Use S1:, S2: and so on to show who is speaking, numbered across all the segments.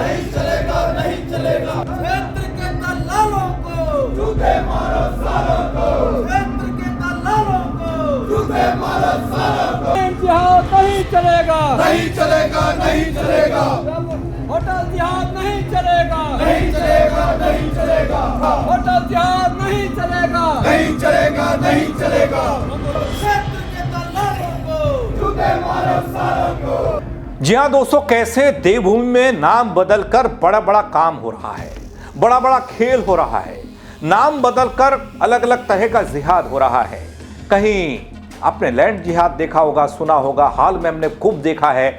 S1: नहीं चलेगा, नहीं चलेगा। क्षेत्र के दलालों को जूते मारो सालों को, क्षेत्र के दलालों को जूते मारो सालों को।
S2: जिहाद नहीं चलेगा,
S1: नहीं चलेगा, नहीं चलेगा।
S2: होटल जिहाद नहीं चलेगा,
S1: नहीं चलेगा, नहीं चलेगा।
S2: होटल जिहाद नहीं चलेगा,
S1: नहीं चलेगा, नहीं चलेगा। क्षेत्र के दलालों को जूते मारो सालों को।
S3: जी हाँ दोस्तों, कैसे देवभूमि में नाम बदलकर बड़ा बड़ा काम हो रहा है, बड़ा बड़ा खेल हो रहा है। नाम बदलकर अलग अलग तरह का जिहाद हो रहा है। कहीं आपने लैंड जिहाद देखा होगा, सुना होगा। हाल में हमने खूब देखा है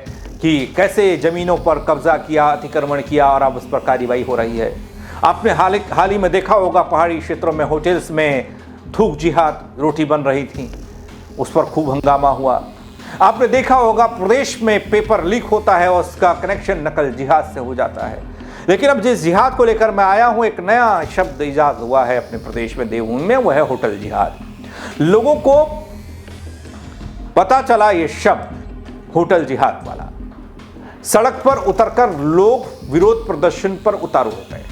S3: कि कैसे जमीनों पर कब्जा किया, अतिक्रमण किया और अब उस पर कार्रवाई हो रही है। आपने हाल ही में देखा होगा पहाड़ी क्षेत्रों में होटल्स में थूक जिहाद, रोटी बन रही थी, उस पर खूब हंगामा हुआ। आपने देखा होगा प्रदेश में पेपर लीक होता है और उसका कनेक्शन नकल जिहाद से हो जाता है। लेकिन अब जिस जिहाद को लेकर मैं आया हूं, एक नया शब्द इजाद हुआ है अपने प्रदेश में, देवभूमि में, वह है होटल जिहाद। लोगों को पता चला ये शब्द होटल जिहाद वाला। सड़क पर उतरकर लोग विरोध प्रदर्शन पर उतारू हो गए।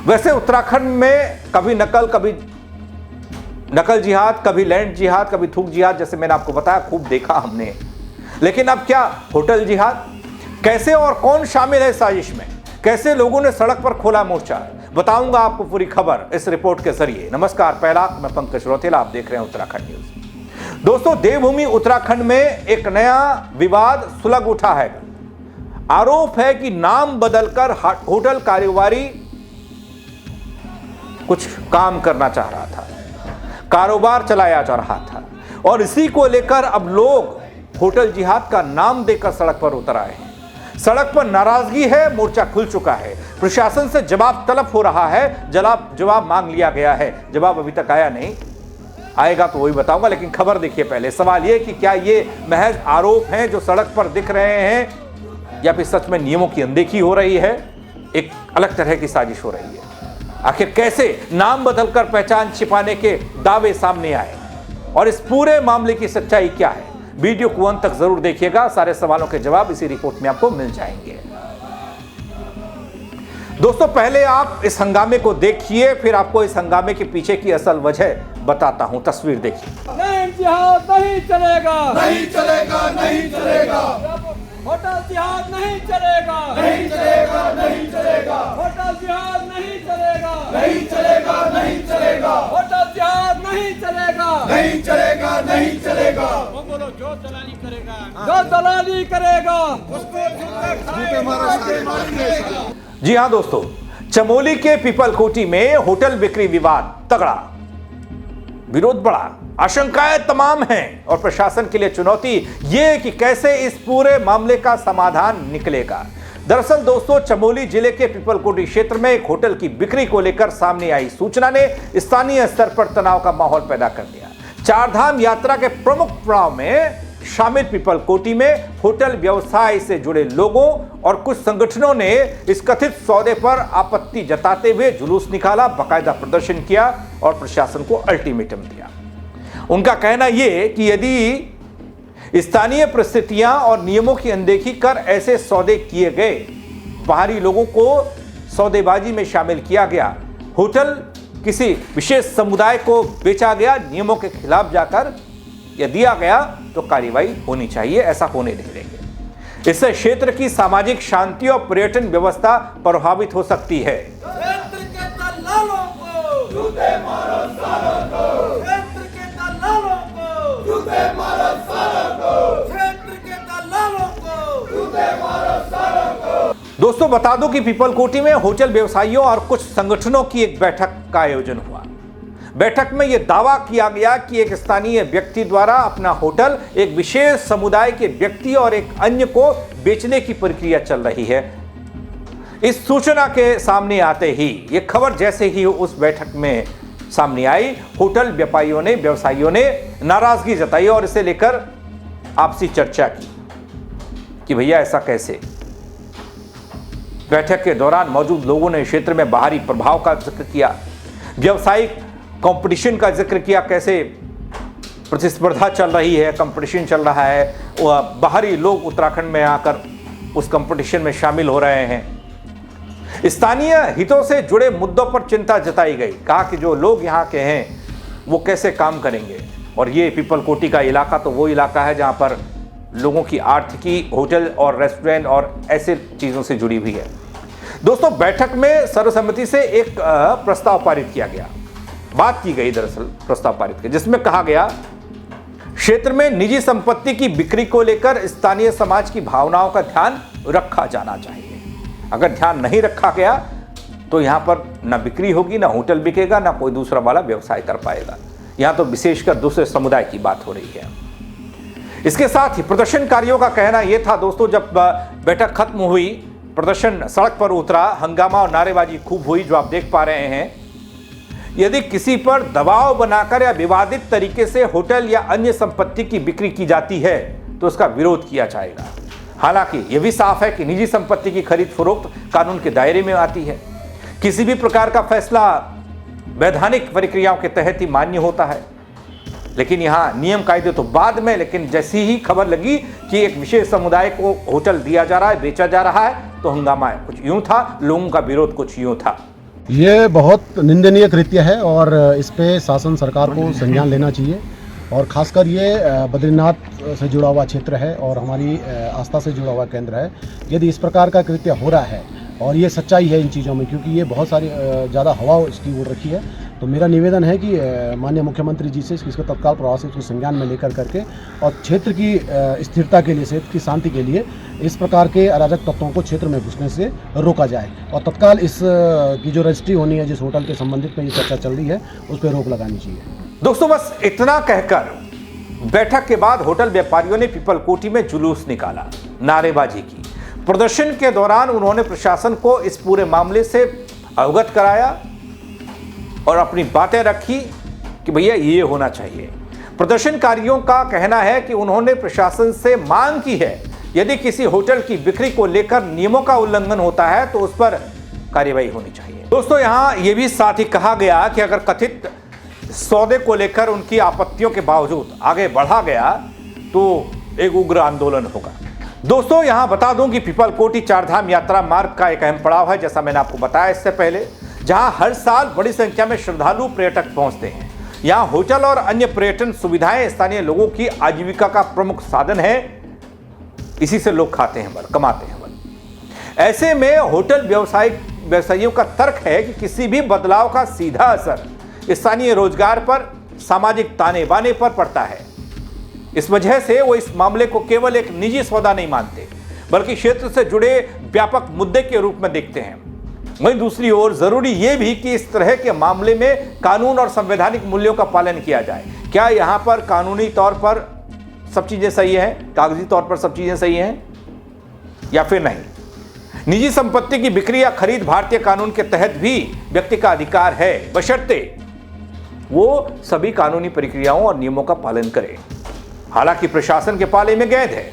S3: वैसे उत्तराखंड में कभी नकल जिहाद, कभी लैंड जिहाद, कभी थूक जिहाद, जैसे मैंने आपको बताया, खूब देखा हमने। लेकिन अब क्या होटल जिहाद? कैसे और कौन शामिल है साजिश में? कैसे लोगों ने सड़क पर खोला मोर्चा? बताऊंगा आपको पूरी खबर इस रिपोर्ट के जरिए। नमस्कार, पहला मैं पंकज रौतेला, आप देख रहे हैं उत्तराखंड न्यूज। दोस्तों, देवभूमि उत्तराखंड में एक नया विवाद सुलग उठा है। आरोप है कि नाम बदलकर होटल कारोबारी कुछ काम करना चाह रहा था, कारोबार चलाया जा रहा था, और इसी को लेकर अब लोग होटल जिहाद का नाम देकर सड़क पर उतर आए हैं। सड़क पर नाराजगी है, मोर्चा खुल चुका है, प्रशासन से जवाब तलब हो रहा है, जवाब मांग लिया गया है। जवाब अभी तक आया नहीं, आएगा तो वही बताऊंगा। लेकिन खबर देखिए पहले। सवाल यह कि क्या ये महज आरोप हैं जो सड़क पर दिख रहे हैं, या फिर सच में नियमों की अनदेखी हो रही है, एक अलग तरह की साजिश हो रही है? आखिर कैसे नाम बदलकर पहचान छिपाने के दावे सामने आए, और इस पूरे मामले की सच्चाई क्या है? वीडियो को अंत तक जरूर देखिएगा, सारे सवालों के जवाब इसी रिपोर्ट में आपको मिल जाएंगे। दोस्तों, पहले आप इस हंगामे को देखिए, फिर आपको इस हंगामे के पीछे की असल वजह बताता हूं। तस्वीर देखिए।
S2: लैंड जिहाद नहीं चलेगा,
S1: नहीं चलेगा, नहीं चलेगा।
S2: होटल जिहाद नहीं चलेगा,
S1: नहीं चलेगा, नहीं चलेगा।
S2: होटल जिहाद नहीं चलेगा,
S1: नहीं चलेगा, नहीं चलेगा।
S2: होटल जिहाद नहीं चलेगा,
S1: नहीं चलेगा, नहीं चलेगा।
S2: बोलो, जो दलाली करेगा, जो दलाली करेगा उसको
S1: जूते मारो सालों।
S3: जी हां दोस्तों, चमोली के पीपलकोटी में होटल बिक्री विवाद तगड़ा, विरोध बड़ा, आशंकाएं तमाम हैं, और प्रशासन के लिए चुनौती यह कि कैसे इस पूरे मामले का समाधान निकलेगा। दरअसल दोस्तों, चमोली जिले के पीपलकोटी क्षेत्र में एक होटल की बिक्री को लेकर सामने आई सूचना ने स्थानीय स्तर पर तनाव का माहौल पैदा कर दिया। चारधाम यात्रा के प्रमुख पड़ाव में शामिल पीपलकोटी में होटल व्यवसाय से जुड़े लोगों और कुछ संगठनों ने इस कथित सौदे पर आपत्ति जताते हुए जुलूस निकाला, बाकायदा प्रदर्शन किया और प्रशासन को अल्टीमेटम दिया। उनका कहना यह कि यदि स्थानीय परिस्थितियां और नियमों की अनदेखी कर ऐसे सौदे किए गए, बाहरी लोगों को सौदेबाजी में शामिल किया गया, होटल किसी विशेष समुदाय को बेचा गया, नियमों के खिलाफ जाकर या दिया गया, तो कार्रवाई होनी चाहिए। ऐसा होने नहीं देंगे। इससे क्षेत्र की सामाजिक शांति और पर्यटन व्यवस्था प्रभावित हो सकती है।
S1: क्षेत्र के दलालों को जूते मारो सालों को, क्षेत्र के दलालों को जूते मारो सालों को, क्षेत्र के दलालों को जूते मारो सालों को।
S3: दोस्तों, बता दूं कि पीपलकोटी में होटल व्यवसायियों और कुछ संगठनों की एक बैठक का आयोजन हुआ। बैठक में यह दावा किया गया कि एक स्थानीय व्यक्ति द्वारा अपना होटल एक विशेष समुदाय के व्यक्ति और एक अन्य को बेचने की प्रक्रिया चल रही है। इस सूचना के सामने आते ही, यह खबर जैसे ही उस बैठक में सामने आई, होटल व्यवसायियों ने नाराजगी जताई और इसे लेकर आपसी चर्चा की कि भैया ऐसा कैसे। बैठक के दौरान मौजूद लोगों ने क्षेत्र में बाहरी प्रभाव का जिक्र किया, व्यावसायिक कंपटीशन का जिक्र किया, कैसे प्रतिस्पर्धा चल रही है, कंपटीशन चल रहा है, बाहरी लोग उत्तराखंड में आकर उस कंपटीशन में शामिल हो रहे हैं। स्थानीय हितों से जुड़े मुद्दों पर चिंता जताई गई। कहा कि जो लोग यहाँ के हैं वो कैसे काम करेंगे। और ये पीपलकोटी का इलाका तो वो इलाका है जहाँ पर लोगों की आर्थिकी होटल और रेस्टोरेंट और ऐसे चीज़ों से जुड़ी हुई है। दोस्तों, बैठक में सर्वसम्मति से एक प्रस्ताव पारित किया गया, बात की गई दरअसल प्रस्ताव पारित की, जिसमें कहा गया क्षेत्र में निजी संपत्ति की बिक्री को लेकर स्थानीय समाज की भावनाओं का ध्यान रखा जाना चाहिए। अगर ध्यान नहीं रखा गया तो यहां पर ना बिक्री होगी, ना होटल बिकेगा, ना कोई दूसरा वाला व्यवसाय कर पाएगा। यहां तो विशेषकर दूसरे समुदाय की बात हो रही है। इसके साथ ही प्रदर्शनकारियों का कहना यह था दोस्तों, जब बैठक खत्म हुई, प्रदर्शन सड़क पर उतरा, हंगामा और नारेबाजी खूब हुई, जो आप देख पा रहे हैं। यदि किसी पर दबाव बनाकर या विवादित तरीके से होटल या अन्य संपत्ति की बिक्री की जाती है तो उसका विरोध किया जाएगा। हालांकि यह भी साफ है कि निजी संपत्ति की खरीद फरोख्त कानून के दायरे में आती है। किसी भी प्रकार का फैसला वैधानिक प्रक्रियाओं के तहत ही मान्य होता है। लेकिन यहाँ नियम कायदे तो बाद में, लेकिन जैसी ही खबर लगी कि एक विशेष समुदाय को होटल दिया जा रहा है, बेचा जा रहा है, तो हंगामा कुछ यूं था, लोगों का विरोध कुछ यूं था।
S4: ये बहुत निंदनीय कृत्य है और इस पे शासन सरकार को संज्ञान लेना चाहिए। और खासकर ये बद्रीनाथ से जुड़ा हुआ क्षेत्र है और हमारी आस्था से जुड़ा हुआ केंद्र है। यदि इस प्रकार का कृत्य हो रहा है और ये सच्चाई है इन चीज़ों में, क्योंकि ये बहुत सारी ज़्यादा हवा इसकी उड़ रखी है, तो मेरा निवेदन है कि माननीय मुख्यमंत्री जी से इसको तत्काल प्रभाव से इसको संज्ञान में लेकर करके और क्षेत्र की स्थिरता के लिए, क्षेत्र की शांति के लिए इस प्रकार के अराजक तत्वों को क्षेत्र में घुसने से रोका जाए और तत्काल इस की जो रजिस्ट्री होनी है, जिस होटल के संबंधित में ये चर्चा चल रही है, उस पर रोक लगानी चाहिए।
S3: दोस्तों, बस इतना कहकर बैठक के बाद होटल व्यापारियों ने पीपलकोटी में जुलूस निकाला, नारेबाजी की। प्रदर्शन के दौरान उन्होंने प्रशासन को इस पूरे मामले से अवगत कराया और अपनी बातें रखी कि भैया ये होना चाहिए। प्रदर्शनकारियों का कहना है कि उन्होंने प्रशासन से मांग की है, यदि किसी होटल की बिक्री को लेकर नियमों का उल्लंघन होता है तो उस पर कार्रवाई होनी चाहिए। दोस्तों, यहां यह भी साथ ही कहा गया कि अगर कथित सौदे को लेकर उनकी आपत्तियों के बावजूद आगे बढ़ा गया तो एक उग्र आंदोलन होगा। दोस्तों, यहां बता दूं कि पीपलकोटी चारधाम यात्रा मार्ग का एक अहम पड़ाव है, जैसा मैंने आपको बताया इससे पहले, जहां हर साल बड़ी संख्या में श्रद्धालु पर्यटक पहुंचते हैं। यहां होटल और अन्य पर्यटन सुविधाएं स्थानीय लोगों की आजीविका का प्रमुख साधन है। इसी से लोग खाते हैं, कमाते हैं। ऐसे में होटल व्यवसायियों का तर्क है कि किसी भी बदलाव का सीधा असर स्थानीय रोजगार पर, सामाजिक ताने बाने पर पड़ता है। इस वजह से वो इस मामले को केवल एक निजी सौदा नहीं मानते, बल्कि क्षेत्र से जुड़े व्यापक मुद्दे के रूप में देखते हैं। वहीं दूसरी ओर जरूरी यह भी कि इस तरह के मामले में कानून और संवैधानिक मूल्यों का पालन किया जाए। क्या यहां पर कानूनी तौर पर सब चीजें सही हैं, कागजी तौर पर सब चीजें सही हैं या फिर नहीं? निजी संपत्ति की बिक्री या खरीद भारतीय कानून के तहत भी व्यक्ति का अधिकार है, बशर्ते वो सभी कानूनी प्रक्रियाओं और नियमों का पालन करे। हालांकि प्रशासन के पाले में कैद है।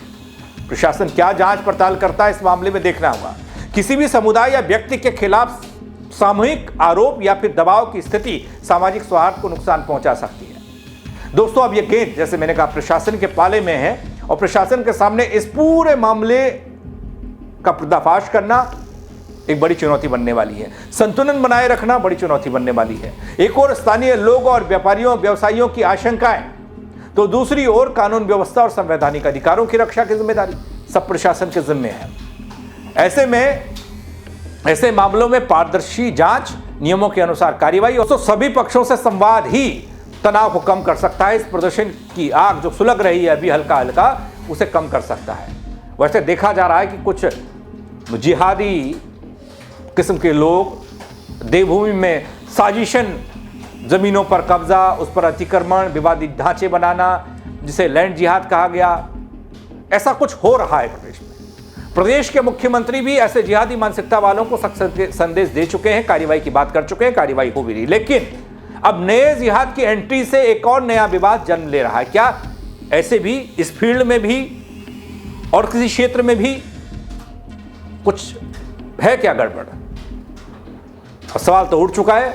S3: प्रशासन क्या जांच पड़ताल करता है इस मामले में देखना होगा। किसी भी समुदाय या व्यक्ति के खिलाफ सामूहिक आरोप या फिर दबाव की स्थिति सामाजिक सौहार्द को नुकसान पहुंचा सकती है। दोस्तों, अब यह गेंद, जैसे मैंने कहा, प्रशासन के पाले में है और प्रशासन के सामने इस पूरे मामले का पर्दाफाश करना एक बड़ी चुनौती बनने वाली है। संतुलन बनाए रखना बड़ी चुनौती बनने वाली है। एक और स्थानीय लोग और व्यापारियों व्यवसायियों की आशंकाएं, तो दूसरी ओर कानून व्यवस्था और संवैधानिक अधिकारों की रक्षा की जिम्मेदारी सब प्रशासन के जिम्मे है। ऐसे मामलों में पारदर्शी जांच, नियमों के अनुसार कार्रवाई और सभी पक्षों से संवाद ही तनाव को कम कर सकता है। इस प्रदर्शन की आग जो सुलग रही है अभी हल्का हल्का, उसे कम कर सकता है। वैसे देखा जा रहा है कि कुछ जिहादी किस्म के लोग देवभूमि में साजिशन, जमीनों पर कब्जा, उस पर अतिक्रमण, विवादित ढांचे बनाना, जिसे लैंड जिहाद कहा गया, ऐसा कुछ हो रहा है प्रदेश में। प्रदेश के मुख्यमंत्री भी ऐसे जिहादी मानसिकता वालों को सख्त संदेश दे चुके हैं, कार्रवाई की बात कर चुके हैं, कार्रवाई हो भी रही। लेकिन अब नए जिहाद की एंट्री से एक और नया विवाद जन्म ले रहा है। क्या ऐसे भी इस फील्ड में भी और किसी क्षेत्र में भी कुछ है क्या गड़बड़? सवाल तो उठ चुका है,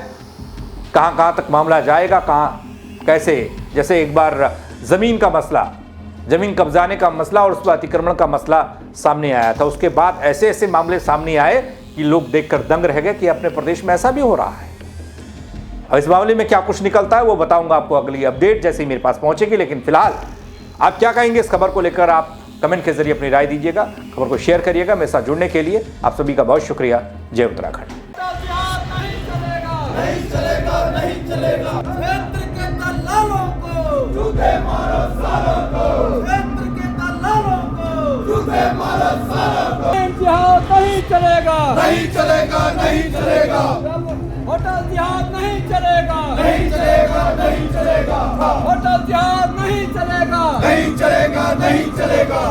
S3: कहां तक मामला जाएगा, कहां कैसे। जैसे एक बार जमीन का मसला, जमीन कब्जाने का मसला और उस पर अतिक्रमण का मसला सामने आया था, उसके बाद ऐसे ऐसे मामले सामने आए कि लोग देखकर दंग रह गए कि अपने प्रदेश में ऐसा भी हो रहा है। अब इस मामले में क्या कुछ निकलता है वो बताऊंगा आपको अगली अपडेट जैसे ही मेरे पास पहुंचेगी। लेकिन फिलहाल आप क्या कहेंगे इस खबर को लेकर, आप कमेंट के जरिए अपनी राय दीजिएगा, खबर को शेयर करिएगा। मेरे साथ जुड़ने के लिए आप सभी का बहुत शुक्रिया। जय उत्तराखंड।
S1: नहीं चलेगा, नहीं चलेगा। क्षेत्र के दलालों को जूते मारो सालों को, क्षेत्र के दलालों को जूते मारो सालों को।
S2: जिहाद नहीं चलेगा,
S1: नहीं चलेगा, नहीं चलेगा।
S2: होटल जिहाद नहीं चलेगा,
S1: नहीं चलेगा, नहीं चलेगा।
S2: होटल जिहाद नहीं चलेगा,
S1: नहीं चलेगा, नहीं चलेगा।